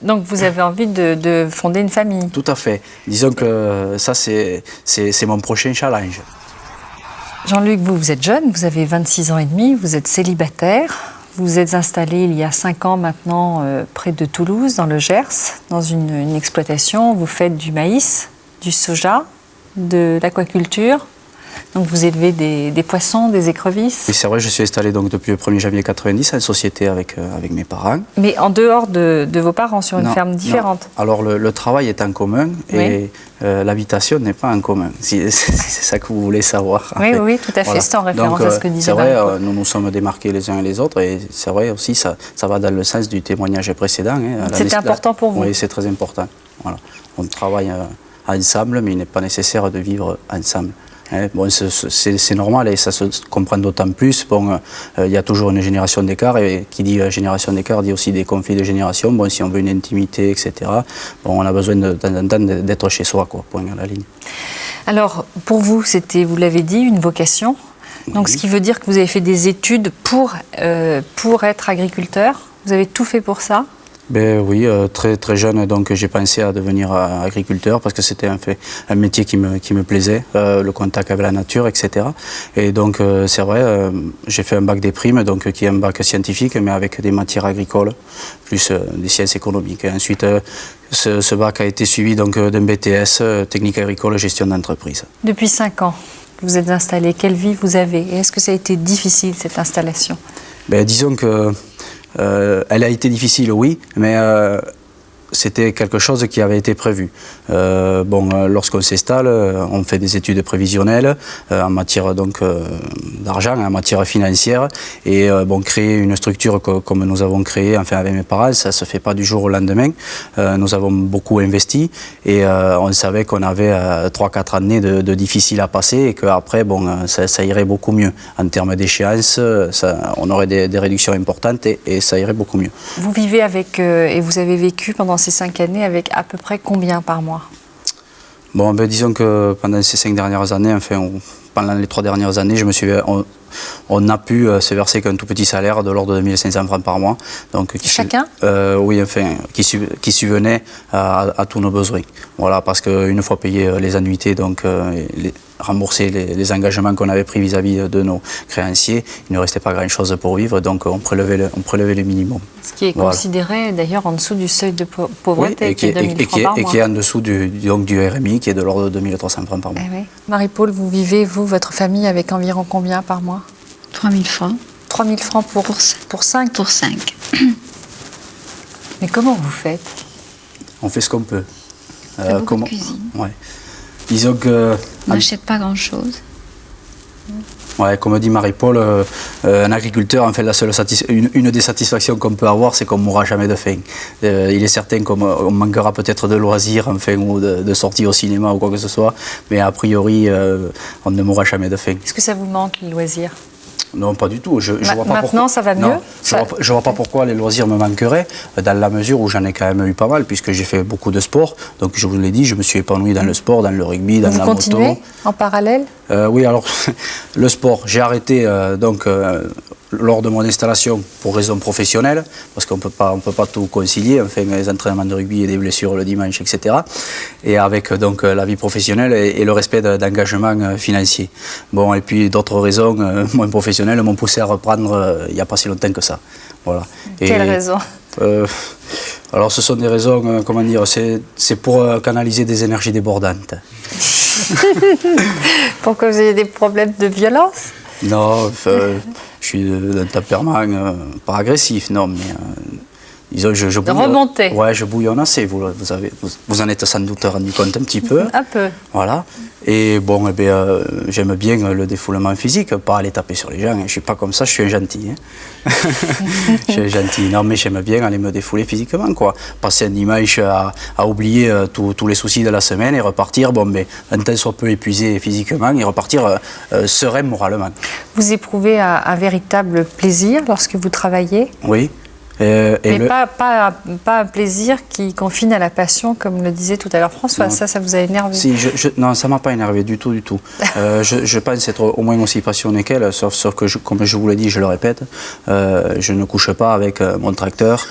Donc vous avez envie de fonder une famille? Tout à fait. Disons que ça, c'est mon prochain challenge. Jean-Luc, vous êtes jeune, vous avez 26 ans et demi, vous êtes célibataire. Vous êtes installé il y a 5 ans maintenant près de Toulouse, dans le Gers, dans une exploitation. Vous faites du maïs, du soja, de l'aquaculture. Donc vous élevez des poissons, des écrevisses. Oui, c'est vrai, je suis installé donc depuis le 1er janvier 90 en société avec mes parents. Mais en dehors de vos parents, sur une ferme différente? Non. Alors le travail est en commun et l'habitation n'est pas en commun, si c'est ça que vous voulez savoir. Oui, oui, tout à fait, c'est en référence à ce que disait Marie-Paul. C'est vrai, Marie-Paul. nous nous sommes démarqués les uns et les autres et c'est vrai aussi, ça va dans le sens du témoignage précédent. C'était important pour vous? Oui, c'est très important. Voilà. On travaille ensemble, mais il n'est pas nécessaire de vivre ensemble. Bon, c'est normal et ça se comprend d'autant plus. Bon, il y a toujours une génération d'écart et qui dit génération d'écart dit aussi des conflits de génération. Bon, si on veut une intimité, etc., bon, on a besoin de temps en temps d'être chez soi, quoi, point à la ligne. Alors, pour vous, c'était, vous l'avez dit, une vocation. Donc, ce qui veut dire que vous avez fait des études pour être agriculteur. Vous avez tout fait pour ça? Ben oui, très très jeune, donc j'ai pensé à devenir agriculteur parce que c'était un métier qui me plaisait, le contact avec la nature, etc. Et donc c'est vrai, j'ai fait un bac des primes, donc qui est un bac scientifique, mais avec des matières agricoles, plus des sciences économiques. Et ensuite, ce bac a été suivi donc d'un BTS, technique agricole, gestion d'entreprise. Depuis 5 ans, vous êtes installé. Quelle vie vous avez? Et est-ce que ça a été difficile, cette installation? Ben, disons que elle a été difficile, oui, mais c'était quelque chose qui avait été prévu. Lorsqu'on s'installe, on fait des études prévisionnelles en matière d'argent, en matière financière, et créer une structure comme nous avons créé, enfin avec mes parents, ça se fait pas du jour au lendemain. Nous avons beaucoup investi et on savait qu'on avait 3-4 années de difficiles à passer et qu'après, ça irait beaucoup mieux en termes d'échéance. On aurait des réductions importantes et ça irait beaucoup mieux. Vous vivez avec et vous avez vécu pendant ces 5 années avec à peu près combien par mois? Bon, disons que pendant ces 5 dernières années, pendant les 3 dernières années, on n'a pu se verser qu'un tout petit salaire de l'ordre de 1500 francs par mois. Donc, chacun? Oui, qui subvenait à tous nos besoins. Voilà, parce qu'une fois payé les annuités, rembourser les engagements qu'on avait pris vis-à-vis de nos créanciers, il ne restait pas grand-chose pour vivre, donc on prélevait le minimum. Ce qui est considéré d'ailleurs en dessous du seuil de pauvreté, oui, qui est 2000 francs par mois. Et qui est en dessous du RMI, qui est de l'ordre de 2300 francs par mois. Oui. Marie-Paul, vous vivez, votre famille, avec environ combien par mois? 3000 francs. 3000 francs pour 5? Pour 5. Mais comment vous faites? On fait ce qu'on peut. Beaucoup de cuisine. Ouais. Disons que... On n'achète pas grand-chose. Ouais, comme dit Marie-Paul, un agriculteur, en fait, une des satisfactions qu'on peut avoir, c'est qu'on ne mourra jamais de faim. Il est certain qu'on manquera peut-être de loisirs, ou de sorties au cinéma ou quoi que ce soit, mais a priori, on ne mourra jamais de faim. Est-ce que ça vous manque, les loisirs? Non, pas du tout. Je vois pas maintenant, ça va mieux? Non, je vois pas pourquoi les loisirs me manqueraient, dans la mesure où j'en ai quand même eu pas mal, puisque j'ai fait beaucoup de sport. Donc, je vous l'ai dit, je me suis épanoui dans le sport, dans le rugby, dans la moto. Vous continuez en parallèle? Oui, alors, le sport, j'ai arrêté lors de mon installation pour raisons professionnelles, parce qu'on peut pas tout concilier, les entraînements de rugby et des blessures le dimanche, etc. Et avec la vie professionnelle et le respect d'engagements financiers. Bon, et puis d'autres raisons moins professionnelles m'ont poussé à reprendre il n'y a pas si longtemps que ça. Voilà. Quelles raisons? Alors, ce sont des raisons, c'est pour canaliser des énergies débordantes. Pourquoi vous avez des problèmes de violence? Non, je suis d'un tempérament pas agressif, non, mais disons, je bouillonne. De remonter. Ouais, je bouillonne assez, vous en êtes sans doute rendu compte un petit peu. Un peu. Voilà. Et bon, j'aime bien le défoulement physique, pas aller taper sur les gens. Je ne suis pas comme ça, je suis un gentil. Je suis gentil. Non, mais j'aime bien aller me défouler physiquement, quoi. Passer un dimanche à oublier tous les soucis de la semaine et repartir, un temps soit peu épuisé physiquement et repartir serein moralement. Vous éprouvez un véritable plaisir lorsque vous travaillez? Oui. Mais pas un plaisir qui confine à la passion, comme le disait tout à l'heure François. Non. Ça vous a énervé? Si, non, ça ne m'a pas énervé du tout. Je pense être au moins aussi passionné qu'elle, sauf que, comme je vous l'ai dit, je le répète, je ne couche pas avec mon tracteur,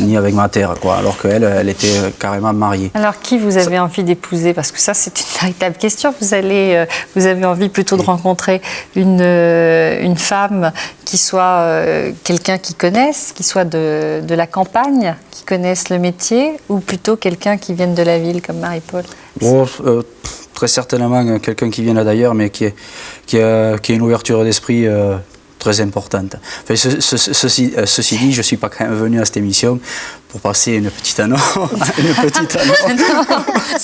ni avec ma terre, quoi, alors qu'elle, elle était carrément mariée. Alors, qui vous avez envie d'épouser? Parce que ça, c'est une véritable question. Vous avez envie plutôt de rencontrer une femme qui soit quelqu'un qui connaisse, qui soit de la campagne, qui connaisse le métier, ou plutôt quelqu'un qui vienne de la ville, comme Marie-Paul? Très certainement quelqu'un qui vienne d'ailleurs, mais qui a une ouverture d'esprit très importante. Enfin, ceci dit, je ne suis pas quand même venu à cette émission pour passer une petite annonce.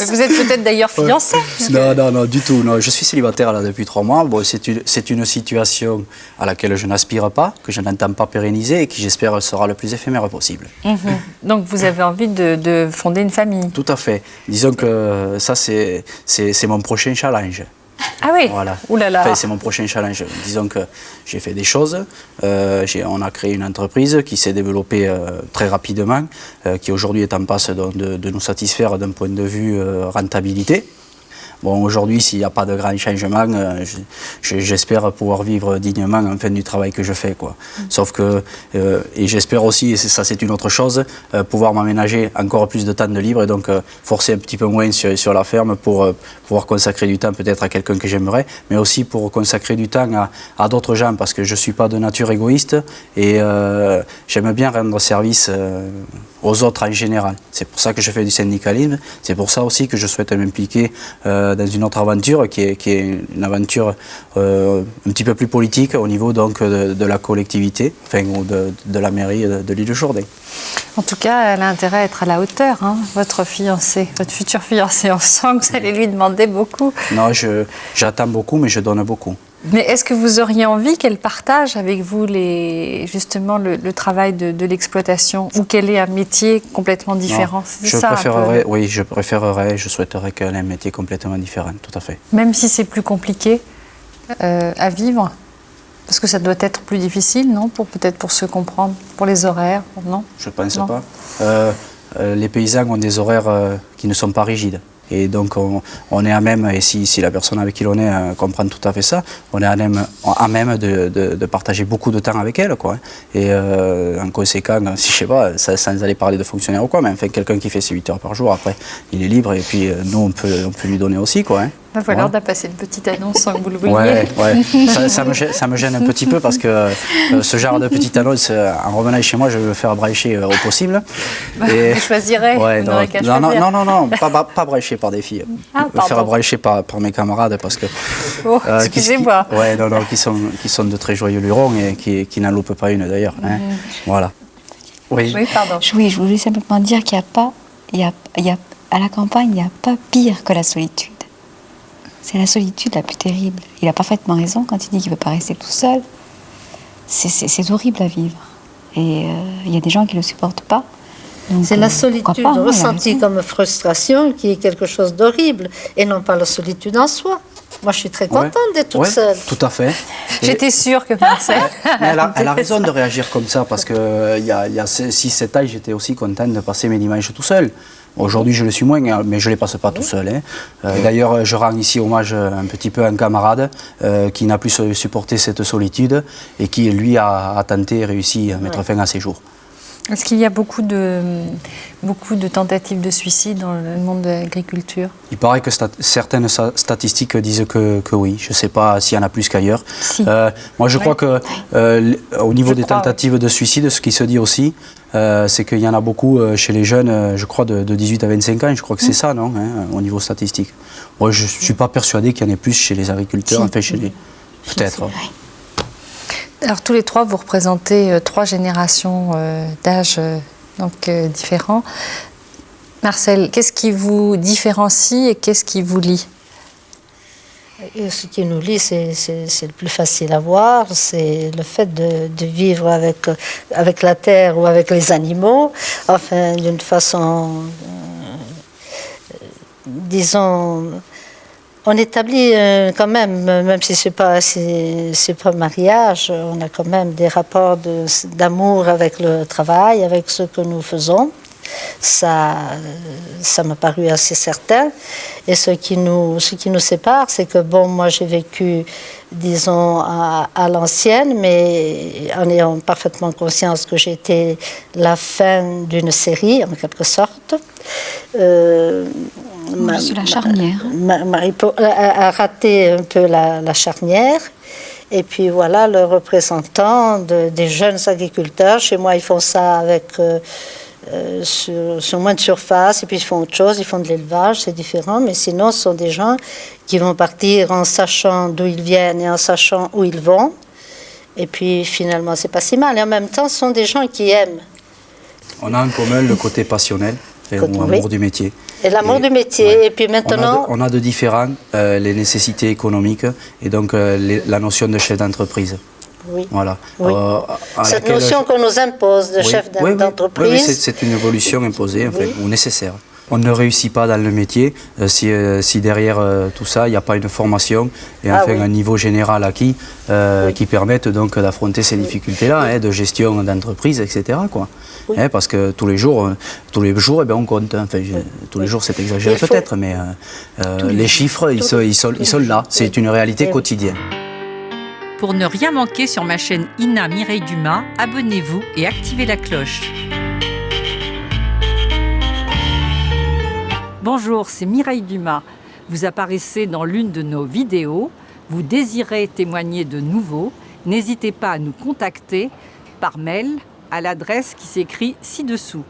Vous êtes peut-être d'ailleurs fiancé. Non, du tout. Non, je suis célibataire là, depuis 3 mois. Bon, c'est une situation à laquelle je n'aspire pas, que je n'entends pas pérenniser et qui, j'espère, sera le plus éphémère possible. Donc, vous avez envie de fonder une famille? Tout à fait. Disons que ça, c'est mon prochain challenge. Ah oui. Voilà. Ouh là là. Enfin, c'est mon prochain challenge. Disons que j'ai fait des choses. On a créé une entreprise qui s'est développée très rapidement, qui aujourd'hui est en passe de nous satisfaire d'un point de vue rentabilité. Bon, aujourd'hui, s'il n'y a pas de grand changement, j'espère pouvoir vivre dignement enfin du travail que je fais, quoi. Sauf que, et j'espère aussi, et ça c'est une autre chose, pouvoir m'aménager encore plus de temps de libre et donc forcer un petit peu moins sur la ferme pour pouvoir consacrer du temps peut-être à quelqu'un que j'aimerais, mais aussi pour consacrer du temps à d'autres gens, parce que je ne suis pas de nature égoïste et j'aime bien rendre service aux autres en général. C'est pour ça que je fais du syndicalisme, c'est pour ça aussi que je souhaite m'impliquer dans une autre aventure qui est une aventure un petit peu plus politique au niveau donc de la collectivité, enfin de la mairie de l'île de Jourdain. En tout cas, elle a intérêt à être à la hauteur, hein, votre fiancé, votre futur fiancé. On sent que vous allez lui demander beaucoup. Non, j'attends beaucoup, mais je donne beaucoup. Mais est-ce que vous auriez envie qu'elle partage avec vous justement le travail de l'exploitation, ou qu'elle ait un métier complètement différent? Je souhaiterais qu'elle ait un métier complètement différent, tout à fait. Même si c'est plus compliqué à vivre? Parce que ça doit être plus difficile, non? Peut-être pour se comprendre, pour les horaires, non? Je ne pense pas. Les paysans ont des horaires qui ne sont pas rigides. Et donc on est à même, et si la personne avec qui l'on est comprend tout à fait ça, on est à même de partager beaucoup de temps avec elle, quoi. Et en conséquent, si je sais pas, sans aller parler de fonctionnaire ou quoi, mais enfin quelqu'un qui fait ses 8 heures par jour, après il est libre et puis nous on peut lui donner aussi, quoi. Voilà, on a passé une petite annonce sans que vous le vouliez. Ouais. Ça me gêne un petit peu parce que ce genre de petite annonce, en revenant chez moi, je veux faire brailler au possible. Et... Vous choisirez, vous n'aurez qu'à choisir. Non, pas brailler par des filles. Faire brailler par mes camarades parce que... excusez-moi. Qui sont de très joyeux lurons et qui n'en loupent pas une d'ailleurs. Hein. Voilà. Oui, pardon. Oui, je voulais simplement dire qu'il n'y a pas... à la campagne, il n'y a pas pire que la solitude. C'est la solitude la plus terrible. Il a parfaitement raison quand il dit qu'il ne veut pas rester tout seul. C'est horrible à vivre. Et il y a des gens qui ne le supportent pas. C'est la solitude ressentie comme frustration qui est quelque chose d'horrible et non pas la solitude en soi. Moi, je suis très contente d'être toute seule. Tout à fait. J'étais sûre que Marcel... elle a raison de réagir comme ça parce qu'il y a 6-7 ans, j'étais aussi contente de passer mes dimanches tout seul. Aujourd'hui, je le suis moins, mais je ne les passe pas tout seul. D'ailleurs, je rends ici hommage un petit peu à un camarade qui n'a plus supporté cette solitude et qui, lui, a tenté et réussi à mettre fin à ses jours. Est-ce qu'il y a beaucoup de tentatives de suicide dans le monde de l'agriculture? Il paraît que certaines statistiques disent que oui. Je ne sais pas s'il y en a plus qu'ailleurs. Si. Moi, je crois qu'au niveau des tentatives de suicide, ce qui se dit aussi, c'est qu'il y en a beaucoup chez les jeunes, je crois, de 18 à 25 ans. Je crois que c'est ça, non, au niveau statistique. Moi, je ne suis pas persuadé qu'il y en ait plus chez les agriculteurs. Si. Enfin, chez les... Peut-être. Alors, tous les trois, vous représentez 3 générations d'âge différents. Marcel, qu'est-ce qui vous différencie et qu'est-ce qui vous lie? Et ce qui nous lie, c'est le plus facile à voir, c'est le fait de vivre avec la terre ou avec les animaux, enfin d'une façon, disons, On établit quand même si c'est pas mariage, on a quand même des rapports d'amour avec le travail, avec ce que nous faisons. Ça m'a paru assez certain. Et ce qui nous sépare, c'est que bon, moi j'ai vécu, disons, à l'ancienne, mais en ayant parfaitement conscience que j'étais la fin d'une série, en quelque sorte. Moi, je suis la charnière. Marie-Paul a raté un peu la charnière. Et puis voilà, le représentant des jeunes agriculteurs. Chez moi, ils font ça avec... sur moins de surface, et puis ils font autre chose, ils font de l'élevage, c'est différent, mais sinon ce sont des gens qui vont partir en sachant d'où ils viennent et en sachant où ils vont, et puis finalement c'est pas si mal, et en même temps ce sont des gens qui aiment. On a en commun le côté passionnel, ou amour du métier. Et l'amour du métier, ouais. Et puis maintenant... On a de différents les nécessités économiques, et donc la notion de chef d'entreprise. Oui. Voilà. Oui. Cette notion qu'on nous impose de chef d'entreprise. Oui, c'est une évolution imposée, en fait, ou nécessaire. On ne réussit pas dans le métier si derrière tout ça, il n'y a pas une formation et enfin un niveau général acquis qui permette donc d'affronter ces difficultés-là, de gestion d'entreprise, etc. Quoi. Oui. Parce que tous les jours eh ben, on compte. Enfin, tous les jours, c'est exagéré peut-être, mais les chiffres, ils sont là. C'est une réalité quotidienne. Pour ne rien manquer sur ma chaîne Ina Mireille Dumas, abonnez-vous et activez la cloche. Bonjour, c'est Mireille Dumas. Vous apparaissez dans l'une de nos vidéos. Vous désirez témoigner de nouveau. N'hésitez pas à nous contacter par mail à l'adresse qui s'écrit ci-dessous.